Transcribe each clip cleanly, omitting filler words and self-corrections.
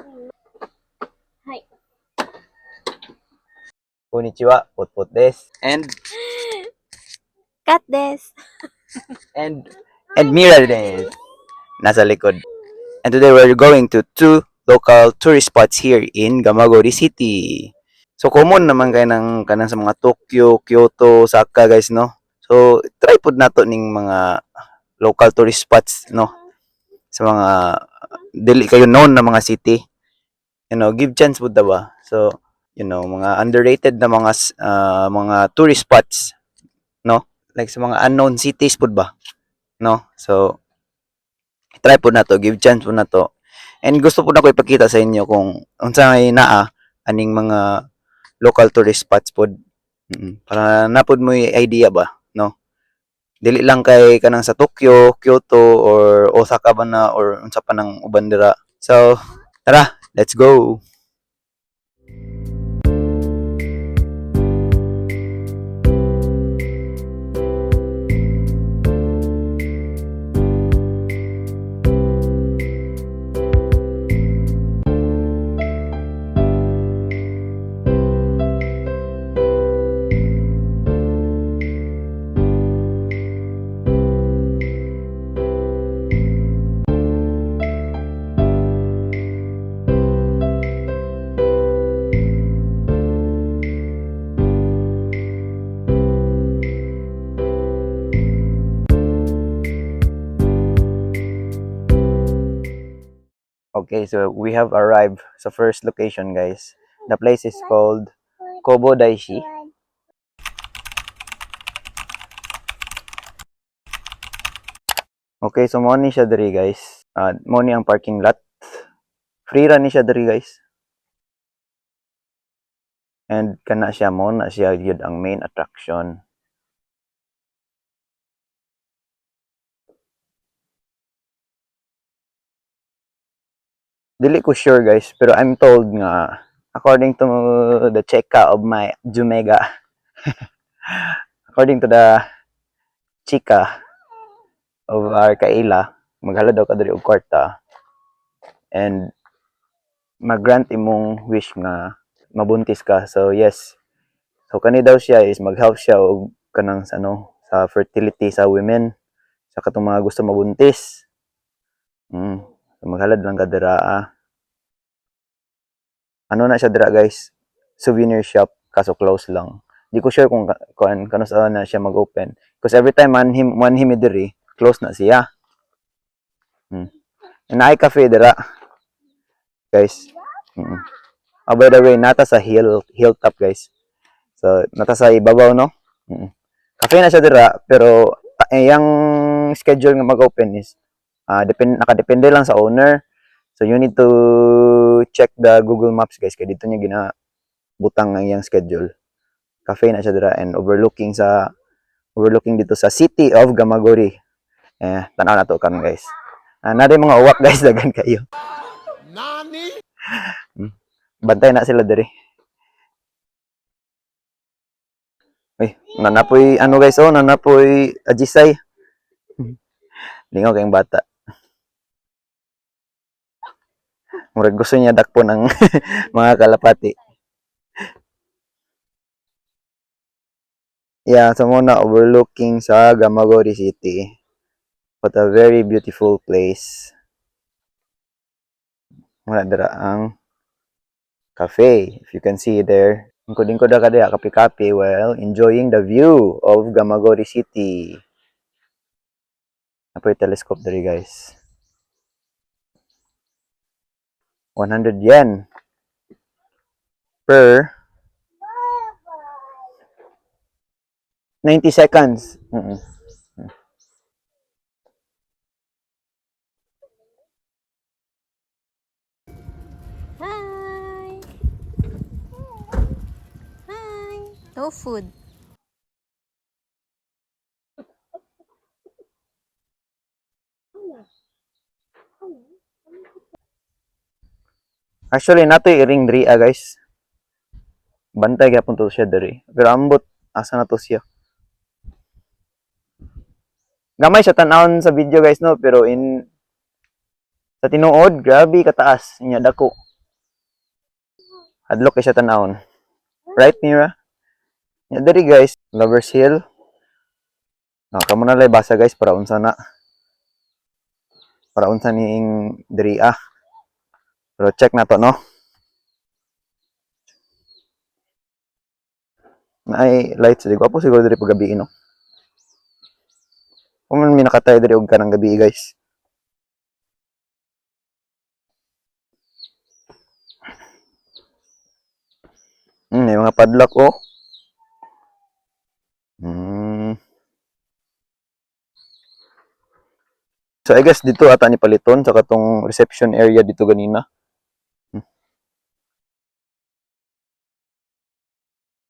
はい。Konnichiwa, Putput des. Cut this. And Mira des. Nasa likod. And today we're going to two local tourist spots here in Gamagori City. So common naman kayo ng kanang sa mga Tokyo, Kyoto, Osaka guys no. So try pud nato ning mga local tourist spots no sa mga dili kayo known na mga city. You know, give chance pud ba. So, you know, mga underrated na mga tourist spots no. Like sa mga unknown cities pud ba. No? So try po na to, give chance po na to. And gusto po na ko ipakita sa inyo kung unsay naa aning mga local tourist spots pod. Para napod mo idea ba, no? Dili lang kay kanang sa Tokyo, Kyoto or Osaka ba na or unsa pa nang uban dira. So, tara, let's go. Okay, so we have arrived sa first location, guys. The place is called Kobo Daishi. Okay, so mo ni siya diri, guys. Mo ni ang parking lot. Free ra ni siya diri, guys. And kana siya mo na siya yun ang main attraction. Dili ko sure guys, pero I'm told nga according to the cheka of my Jumega, according to the chika of our kaila, maghala daw ka diri og kwarta and mag-grant imong wish nga mabuntis ka. So yes. So kani daw siya is mag-help siya og kanang sa fertility sa women sa katong mga gusto mabuntis. So, maghalad lang ka dira. Ano na siya dira guys, souvenir shop kaso close lang. Di ko sure kung kano sa na siya mag-open because every time man him diri close na siya. And ay cafe dira guys. By the way, nata sa hilltop guys. So nata sa ibabaw no. Cafe na siya dira pero yung schedule nga mag-open is nakadepende lang sa owner. So you need to check the Google Maps guys kay dito niya ginabutang ang iyang schedule. Cafe na siya dira and overlooking dito sa city of Gamagori. Tanaw na to karon guys. Nade mga uwak guys dagan kayo. Nani? Bantay na sila diri. Nanapoy ano guys nanapoy ajisay. Lingaw kayong bata. Murag gusto niya dakpon ang mga kalapati. Yeah, so muna overlooking sa Gamagori City. What a very beautiful place. Muna dira ang cafe. If you can see there. Lingkod ka diha kape-kape while enjoying the view of Gamagori City. Apoy telescope diri guys. 100 yen per 90 seconds. Hi. Hi. No food. Actually, nato i-ring diri guys. Bantay gyapon to siya diri. Pero ambot asa na to siya. Gamay siya tan-awon sa video guys no, pero sa tinuod grabe kataas niya dako. Hadlok kay siya tanawon. Right, Mira? Yeah, diri guys, Lovers Hill. Kamo na lay basa guys para unsa na. Para unsa ning diri Pero check na to, no? Naay lights di ko po siguro diri paggabi, no? Kung man mi nakatay diri og kanang gabi guys. May mga padlock oh. So I guess dito ata ni paliton sa katong reception area dito ganina.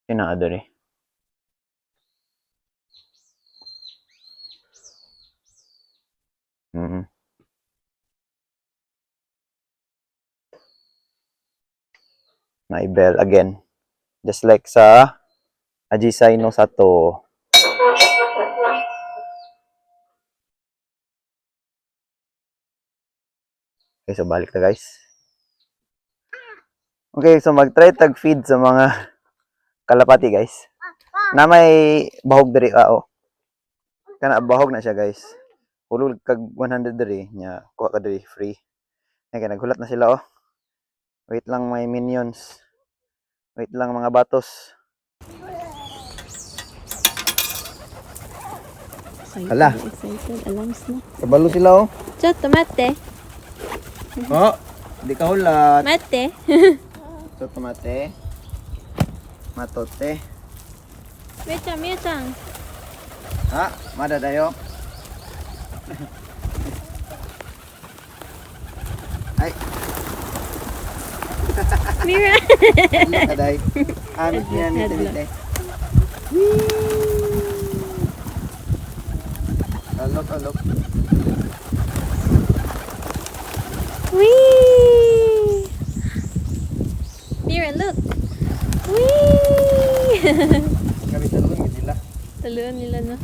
Ina diri. May bell again. Just like sa Ajisai no Sato. Okay, so balik na guys. Okay, so mag-try tag feed sa mga kalapati guys. Na may bahog diri oh. Kana bahog na siya guys. Hulog kag 100 diri nya kuha ka diri free. Kaya naghulat na sila oh. Wait lang may minions. Wait lang mga batos. Hala. Excited. Alarms na. Kabalo sila oh. Chotto, mate. Oh, di ka hulat. Mate. So tomate. Matote. Mia-chan, Mia-chan. Madadayo. Ay, Mira. kaday. Amit niya nito. Alok. Wee! Mira, look. Wee! Kami talon nila. Taluan nila na.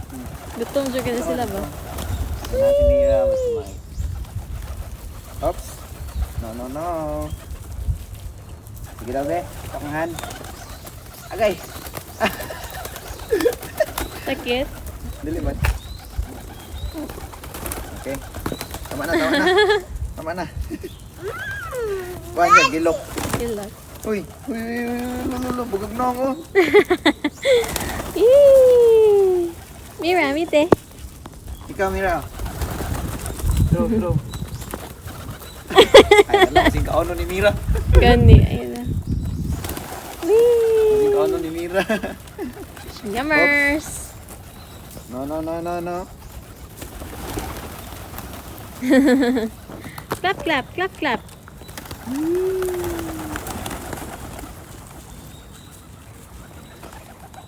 Gutom juga na sila ba? Si Mira mas may. Oops. No. Sige daw be. Takangan. Agay. Sakit? Dili man. Okay. Tama na. Tama na. Kuha niya, gilok. Ilag. Uy, lolo, bugag na ako. Eee! Mira, mite. Ikaw, Mira. Throw. Ay, alam, kasing kaono ni Mira. Gani, ayun na. Kasing Wee! kaono ni Mira. Yummers! No. Clap.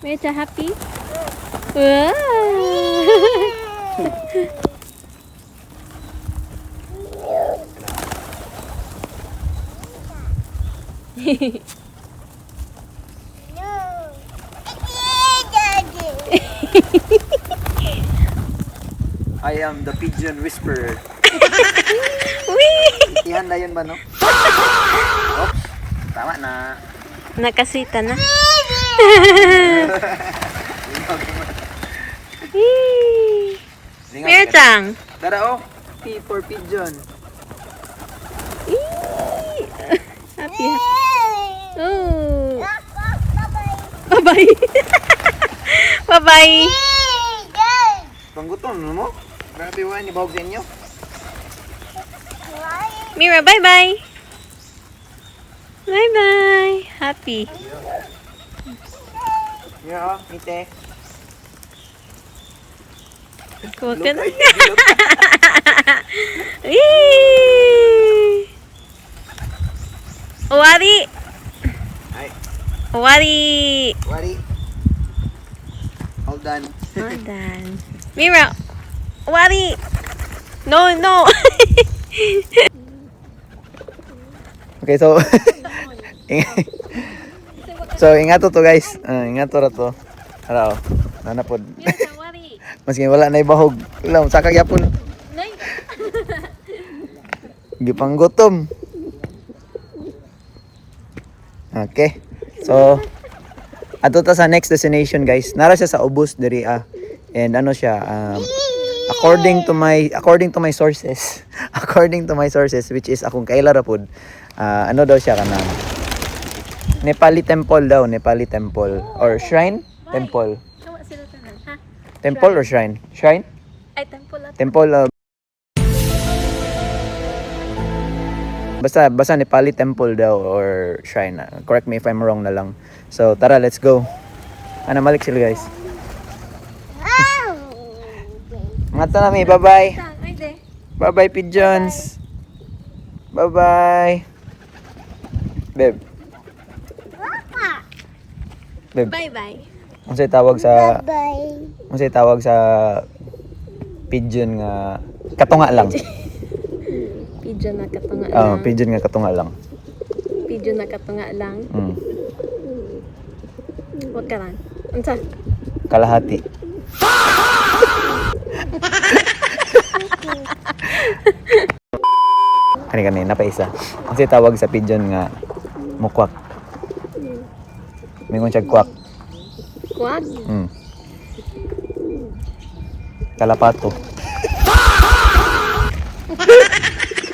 Mira, happy? Wow! I am the pigeon whisperer. Wee! Ihanda yun ba, no? Oops. Tama na. Nakasita na. Mira-chan! Tara, oh. P for pigeon. Happy. Oh. Bye-bye. Bye-bye. Panggutom, no mo? Grabe wa ni bahog sa inyo. Mira, bye-bye. Bye-bye. Happy. Yeah, mite. Kuha ka na. Gilok. Wee! Owari! Ay, Owari! wari. All done. Well done. Mira! Owari! No! Okay, so so ingato to guys. Ingato ra to. Araw. Nanapod. Mira, owari! Maski wala na ibahog. Wala sa kagyapon. Nay! Gipanggutom. Okay. So ato ta sa next destination guys. Nara siya sa Ubos diri And ano siya according to my sources, according to my sources which is akong kaila ra pod. Ano daw siya kanang Nepali temple daw, Nepali temple or shrine, temple. Kawa sila tanan, ha? Temple or shrine? Shrine? Ay, temple at. Temple basta Nepali temple daw or shrine. Correct me if I'm wrong na lang. So tara, let's go. Malik sila guys. Mga to nami, bye-bye. Ay, de. Bye-bye pigeons. Bye-bye. Babe. Babe, Bye-bye. unsay tawag sa Bye. unsay tawag sa pigeon nga katunga lang. Pigeon na katunga Oh, lang. pigeon nga katunga lang. Pigeon na katunga lang. Mm. Wag ka lang. Unsa? Kalahati. Kani napaisa. Unsay tawag sa pigeon nga mukwak? Mingon siya kwak. Kwag? Mm. Kalapato.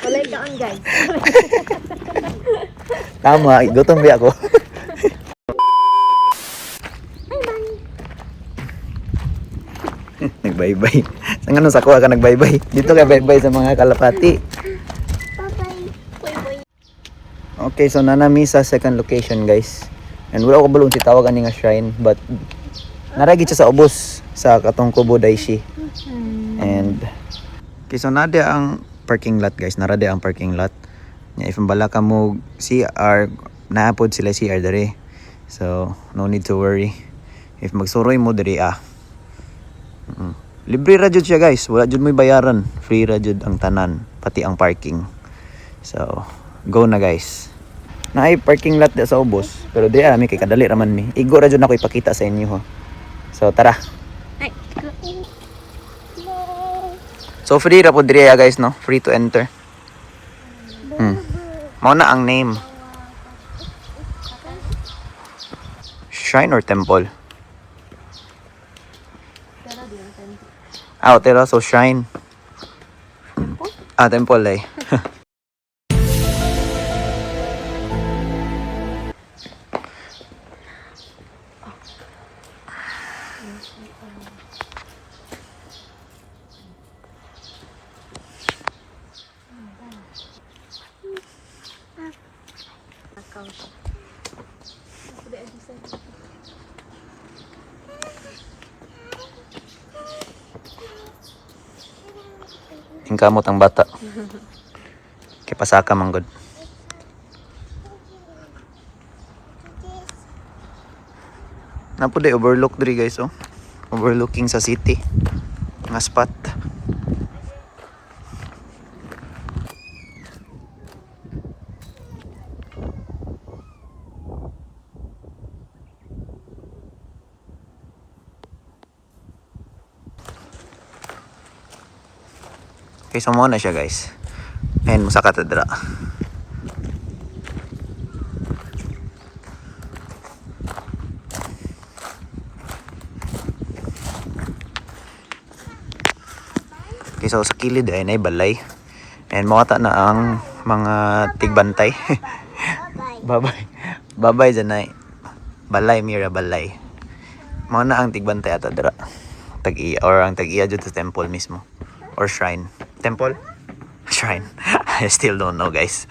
Walay ka on, guys. Tama, gutom ba ako? Nagbaybay. Sa ngano sa kuha ka nagbaybay? Dito ka baybay sa mga kalapati. Boy. Okay, so nanami sa second location, guys. And wala ko balong si tawag ani nga shrine, but naragi siya sa ubos sa katong Kubo Daishi. And okay, so nade ang parking lot, guys. Narade ang parking lot. If bala ka mo CR, naapod sila CR dere. So no need to worry. If magsuroy mo dere libre ra jud siya, guys. Wala jud mo'y bayaran. Free ra jud ang tanan, pati ang parking. So go na, guys. Naay parking lot sa ubos, pero di mi kay kadali raman mi. Igo ra jud nako ipakita sa inyo, ho. So tara. Ay, So free ra po diri, guys, no? Free to enter. Mao na ang name. Shrine or temple? Tera, so shrine. Temple ay. Kamot ang bata. Kay pasaka man gud. Napuday overlook diri, guys, oh. Overlooking sa city. Nga spot. Okay, so muna siya, guys. Ayan, sa katedra. Okay, so sa kilid ay balay. And makata na ang mga tigbantay. Babay. Babay dyan ay. Balay, mira balay. Mga na ang tigbantay ato dira. Tag-iya, or ang tag-iya dyan sa temple mismo. Or shrine. Temple? Shrine. I still don't know, guys.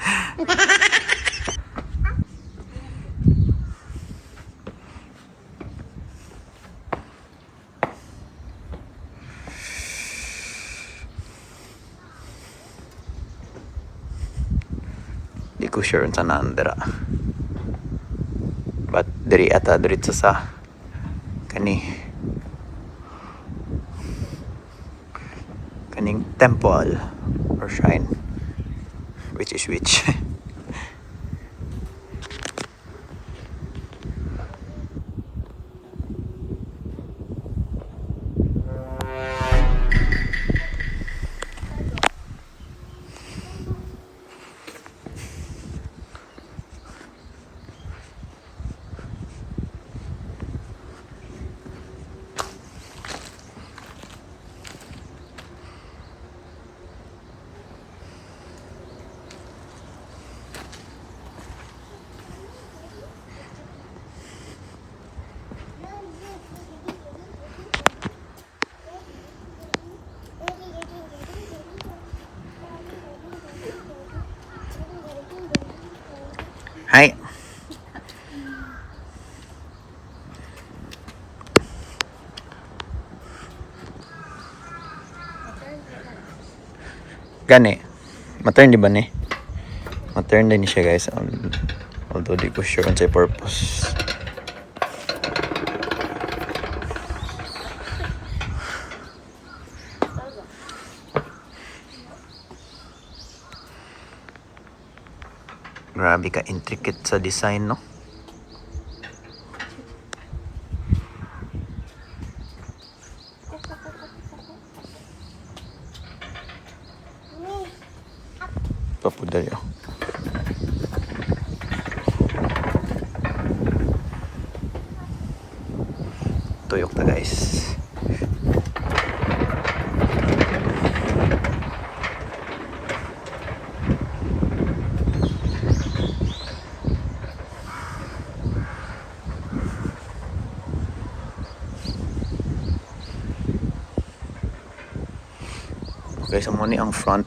Di ko sure unsa naan dira. But diri ata diretso sa kaning temple or shrine, which is which. Hi. Gani. Matern di ba ni? Matern din siya guys. Although di ko sure on sa purpose. Grabe ka intricate sa design, no? Papudal yun. Tuyok na guys. Okay, so muna ang front.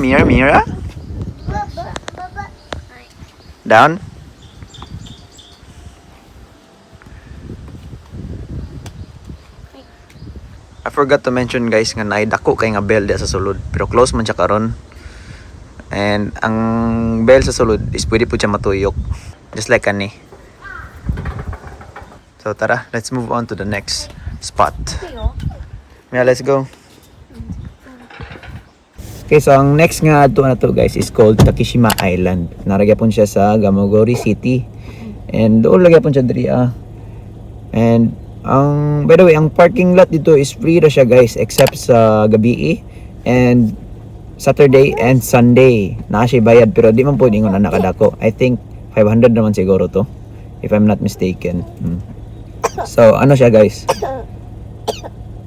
Mira. Down. I forgot to mention guys nga naay dako kay nga bell sa sulod pero close man siya karon. And ang bell sa sulod is pwede po siya matuyok just like kani. So tara, let's move on to the next spot. Yeah, let's go. Okay, so ang next nga ato na to guys is called Takeshima Island. Naragapon siya sa Gamagori City. And doon lagay po siya diri And by the way, ang parking lot dito is free ra siya guys except sa gabi and Saturday and Sunday. Naa siya bayad pero di man po ingon na nakadako. I think 500 naman siguro to if I'm not mistaken. So ano siya guys?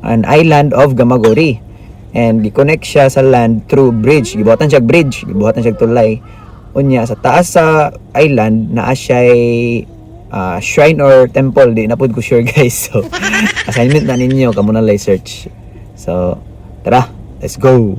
An island of Gamagori. And gi-connect siya sa land through bridge. Gibuhatan siya bridge, gibuhatan siya tulay. Unya sa taas sa island naa siya shrine or temple, di na pud ko sure guys. So assignment na ninyo kamo na lay search. So tara, let's go.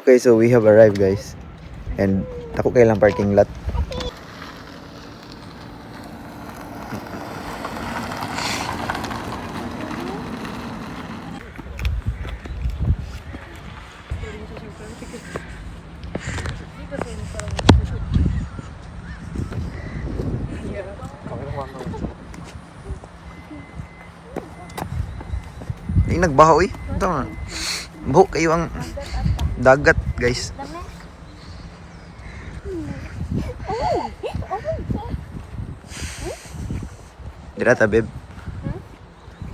Okay, so we have arrived guys. And ako kailang parking lot. Ay, nagbaho eh. Ito nga. Buhok kayo ang dagat guys. Diri ata babe.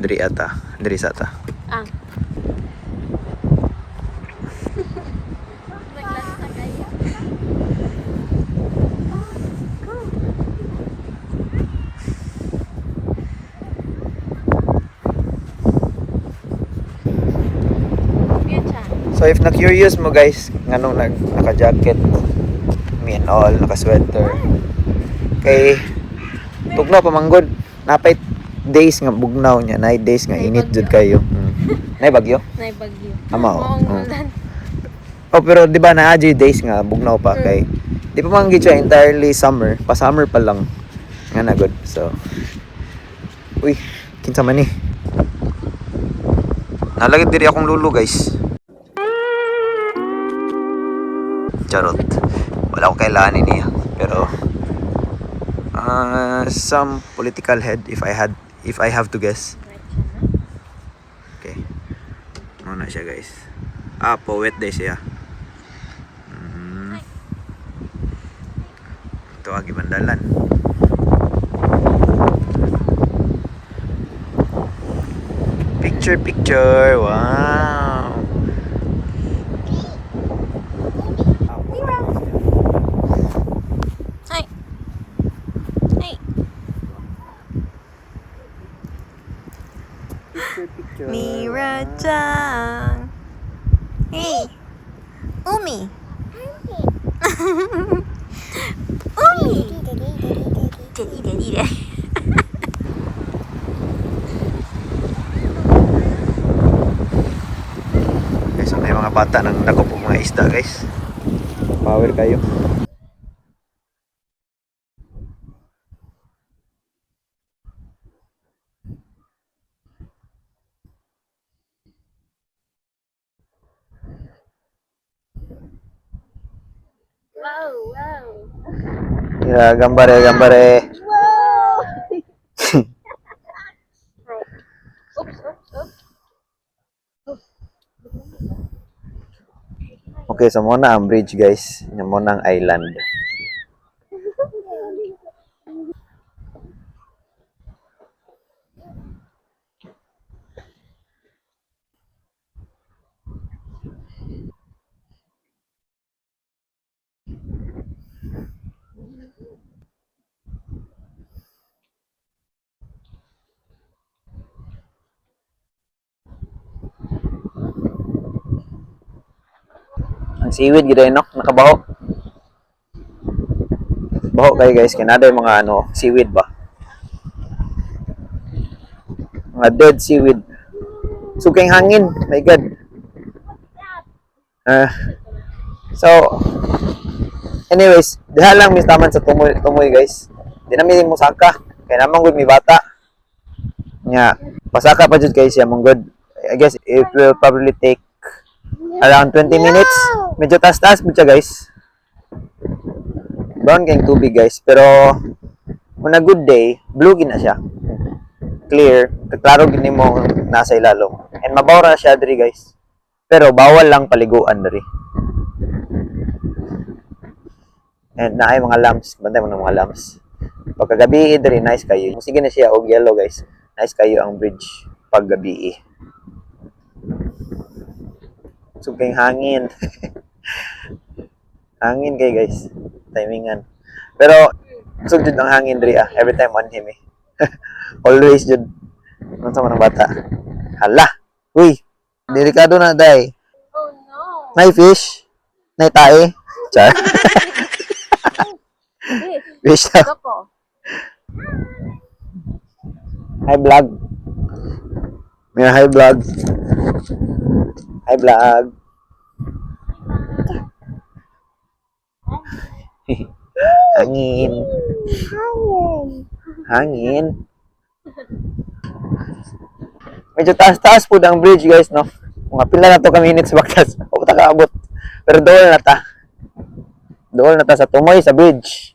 Diri ata. Diri sa ata. So if na-curious mo guys, nganong naka-jacket, me and all, naka-sweater. Kay tugnaw pa manggod, napay days nga bugnaw niya, night days nga init jud kayo. Nay bagyo. Naibagyo. Ama, oh. Maong ulan. Oh, pero di ba na days nga bugnaw pa kay di pa man gid siya entirely summer, pa summer pa lang. Nga na good. So uy, kinsa man ni? Nalagid diri akong lulo, guys. Charot. Wala ko kailangan niya. Pero some political head if I have to guess. Okay. Muna siya, guys. Poet day siya. Ito agi bandalan. Picture. Wow. Hi. Hey. Picture. Mira-chan. Hey. Umi. Umi. Daddy. Guys, may mga bata nang nakop mga isda, guys. Power kayo. Yeah, gambare. Okay, so muna ang bridge, guys. Yan muna ang island. Ang seaweed gid no, nakabaho. Baho kayo, guys, kinada yung mga seaweed ba. Mga dead seaweed. Sukeng hangin, my god. Ah, so anyways, diha lang mistaman sa tumoy, guys. Di na mi musaka. Kaya naman gud mi bata. Nya, pasaka pa jud kay siya mong good. I guess it will probably take around 20 minutes. Medyo taas-taas po siya, guys. Brown kayong tubig, guys. Pero on a good day, blue gina siya. Clear. Klaro gini mo nasa ilalom. And mabawra na siya diri, guys. Pero bawal lang paliguan diri. And naay mga lamps. Bantay mo ng mga lamps. Pagkagabi diri, nice kayo. Sige na siya og yellow, guys. Nice kayo ang bridge paggabi. Sugeng hangin. Hangin kay, guys. Timingan. Pero sugod ang hangin diri every time on him eh. Always jud. Ano sa mga bata? Hala. Uy, delikado na day. Oh no. May fish. May tae. Char. Fish daw. Doko. Hi vlog. May hi vlog. Hi vlog. Hangin. Hangin. Medyo taas-taas po ang bridge, guys, no? Mga pila na to ka minutes baktas. O ta kaabot. Pero dool na ta. Dool na ta sa tumoy sa bridge.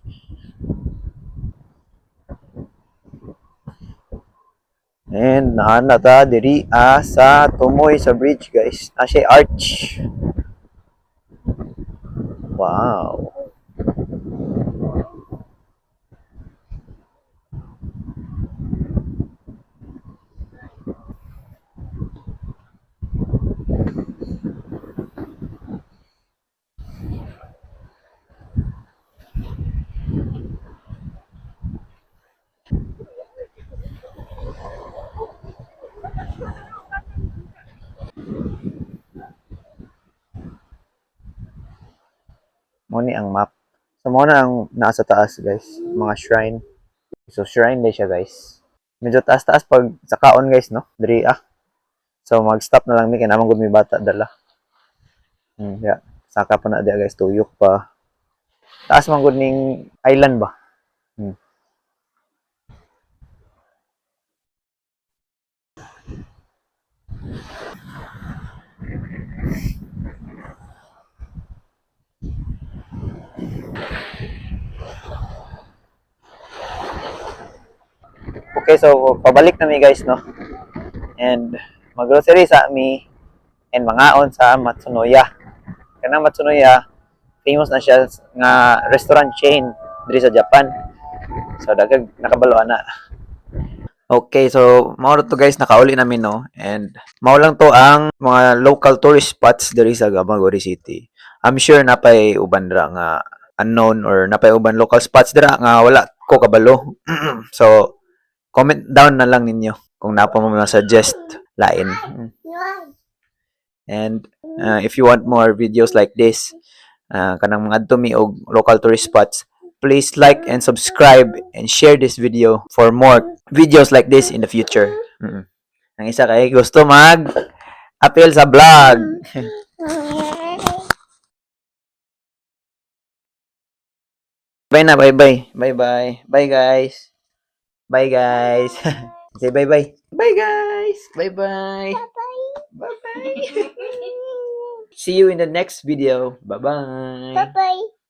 And naana ta diri sa tumoy sa bridge, guys. Na siya arch. Wow. Mo ni ang map. So mo na ang nasa taas, guys. Mga shrine. So shrine din siya, guys. Medyo taas-taas pag sa kaon, guys, no? Diri So mag-stop na lang mi kay naman gud mi bata dala. Yeah. Saka pa na di guys tuyok pa. Taas man gud ning island ba. Hmm. Okay, so pabalik na mi guys no. And mag-grocery sa mi and mangaon sa Matsunoya. Kanang Matsunoya, famous na siya nga restaurant chain diri sa Japan. So dagag nakabalo na. Okay, so mao to guys nakauli namin no and mao lang to ang mga local tourist spots diri sa Camaguri City. I'm sure napay uban ra nga unknown or napay uban local spots dira nga wala ko kabalo. So comment down na lang ninyo kung napa mo na suggest lain. And if you want more videos like this, kanang mga adto mi og local tourist spots, please like and subscribe and share this video for more videos like this in the future. Ang isa kay gusto mag appeal sa vlog. Bye na, bye bye. Bye bye. Bye guys. Bye guys. Say bye bye. Bye guys. Bye bye. Bye bye. See you in the next video. Bye bye. Bye-bye.